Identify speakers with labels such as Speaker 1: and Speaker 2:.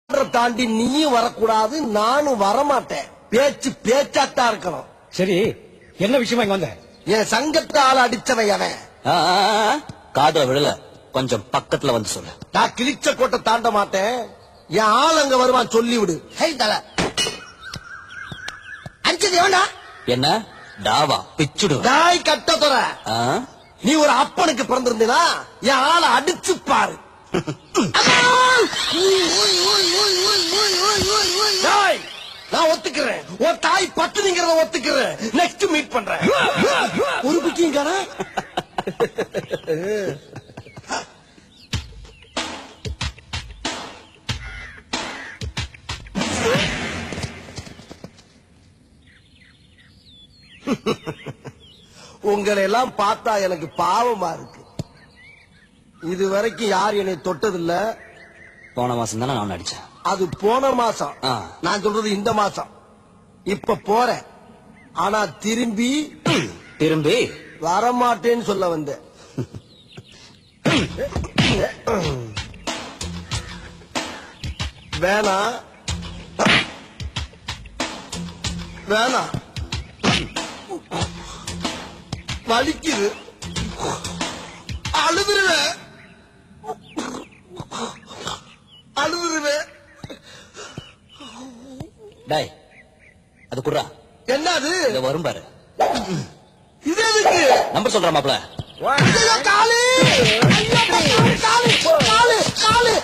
Speaker 1: தாண்டி நீயும் வரக்கூடாது, நானும் வரமாட்டேன். பேச்சு பேச்சாத்தான் இருக்கணும்.
Speaker 2: சரி, என்ன விஷயமா இங்க வந்த?
Speaker 1: என் சங்கத்தை ஆள் அடிச்சவன் அவன்.
Speaker 3: காதுல விழல, கொஞ்சம் பக்கத்துல வந்து சொல்லு.
Speaker 1: நான் கிழிச்ச கோட்டை தாண்ட மாட்டேன். என் ஆள் அங்க வருவான், சொல்லி விடு. அடிச்சது எவனா?
Speaker 3: என்ன டாவா பிச்சுடு
Speaker 1: டாய் கட்ட தொற. நீ ஒரு அப்பனுக்கு பிறந்திருந்தா என் ஆளை அடிச்சு பாரு. நான் ஒத்துக்கிறேன், உன் தாய் பத்துங்கிறத ஒத்துக்கிறேன். நெக்ஸ்ட் மீட் பண்றேன். ஒரு புக்கிங்கான உங்களை எல்லாம் பார்த்தா எனக்கு பாவமா இருக்கு. இது வரைக்கும் யார் என்னை தொட்டதில்ல.
Speaker 3: போன மாசம் தானே நான் அடிச்சேன்.
Speaker 1: அது போன மாசம். நான் சொல்றது இந்த மாசம். இப்ப போறேன், ஆனா திரும்பி வரமாட்டேன்னு சொல்ல வந்தேன். வேணா வேணா, வலிக்குது, அழுதுருவேன் அழுதுருவேன்.
Speaker 3: டாய் அது குர்ரா.
Speaker 1: என்ன அது?
Speaker 3: இத வரும் பாரு.
Speaker 1: இது எதுக்கு?
Speaker 3: நம்பர் சொல்ற மாப்ள.
Speaker 1: காலு காலு காலு காலு